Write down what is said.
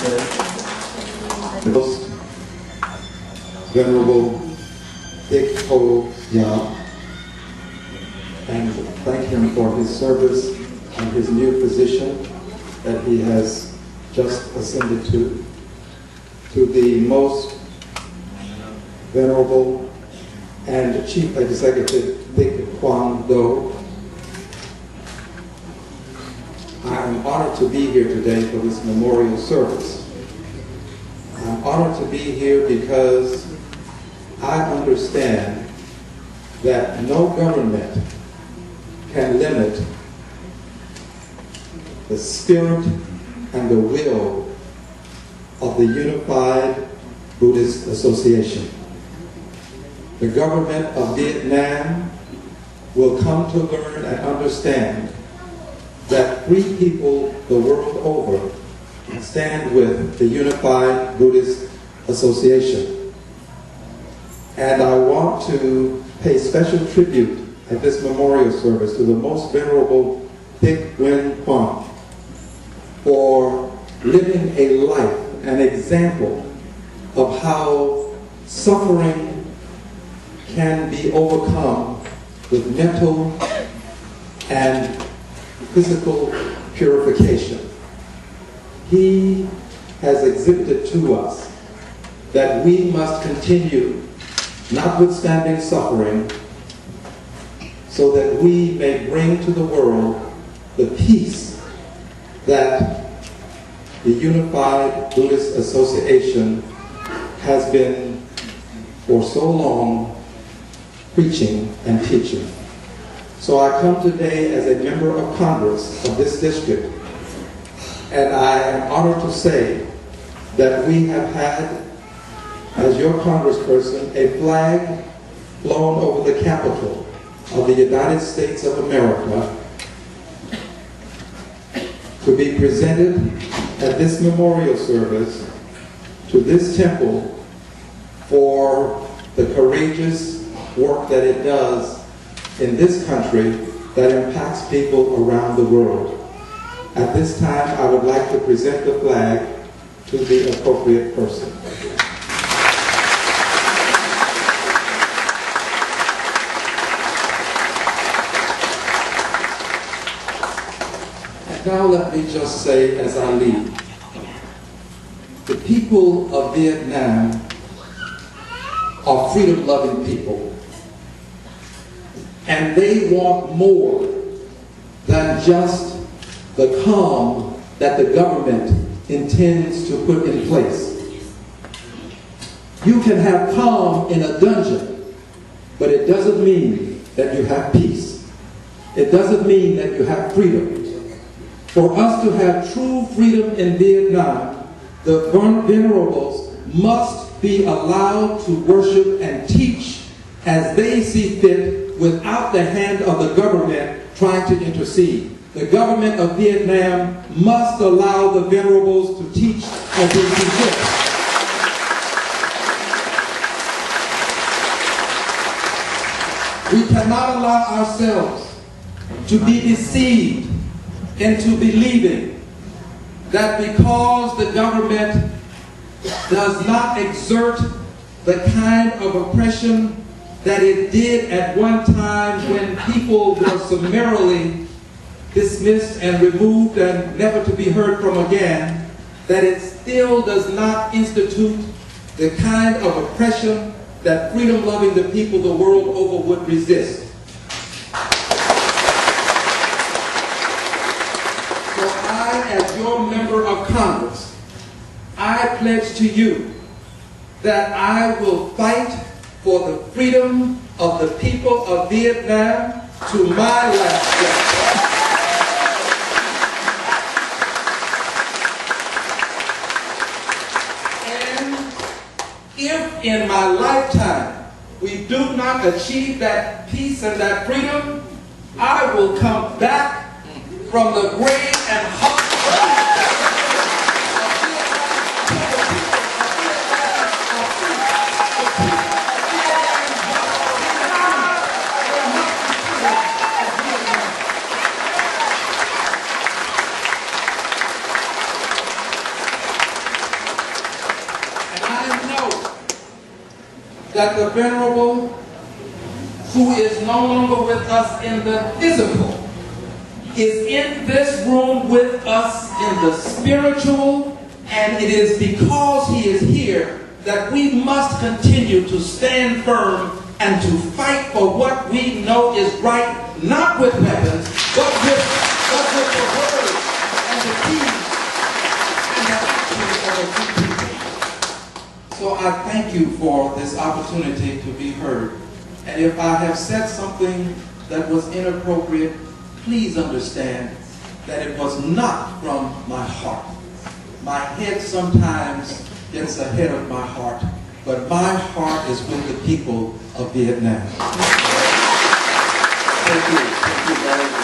The most Venerable Thích Hộ Giác, and thank him for his service and his new position that he has just ascended to the most Venerable and Chief Executive Thích Quang Do. I am honored to be here today for this memorial service. I'm honored to be here because I understand that no government can limit the spirit and the will of the Unified Buddhist Association. The government of Vietnam will come to learn and understand that free people the world over stand with the Unified Buddhist Association. And I want to pay special tribute at this memorial service to the Most Venerable Thích Nguyen Quang for living a life, an example of how suffering can be overcome with mental and physical purification. He has exhibited to us that we must continue, notwithstanding suffering, so that we may bring to the world the peace that the Unified Buddhist Association has been for so long preaching and teaching. So I come today as a member of Congress of this district, and I am honored to say that we have had, as your congressperson, a flag flown over the Capitol of the United States of America to be presented at this memorial service to this temple for the courageous work that it does in this country that impacts people around the world. At this time, I would like to present the flag to the appropriate person. And now let me just say as I leave, the people of Vietnam are freedom-loving people. And they want more than just the calm that the government intends to put in place. You can have calm in a dungeon, but it doesn't mean that you have peace. It doesn't mean that you have freedom. For us to have true freedom in Vietnam, the venerables must be allowed to worship and teach as they see fit, without the hand of the government trying to intercede. The government of Vietnam must allow the venerables to teach as they see fit. We cannot allow ourselves to be deceived into believing that because the government does not exert the kind of oppression that it did at one time when people were summarily dismissed and removed and never to be heard from again, that it still does not institute the kind of oppression that freedom-loving the people the world over would resist. So I, as your member of Congress, I pledge to you that I will fight for the freedom of the people of Vietnam to my last breath. And if in my lifetime we do not achieve that peace and that freedom, I will come back from the grave and hug that the Venerable, who is no longer with us in the physical, is in this room with us in the spiritual, and it is because he is here that we must continue to stand firm and to fight for what we know is right, not with weapons, but with the word and the deeds and the actions of a few people. So I thank you for this opportunity to be heard. And if I have said something that was inappropriate, please understand that it was not from my heart. My head sometimes gets ahead of my heart, but my heart is with the people of Vietnam. Thank you very much.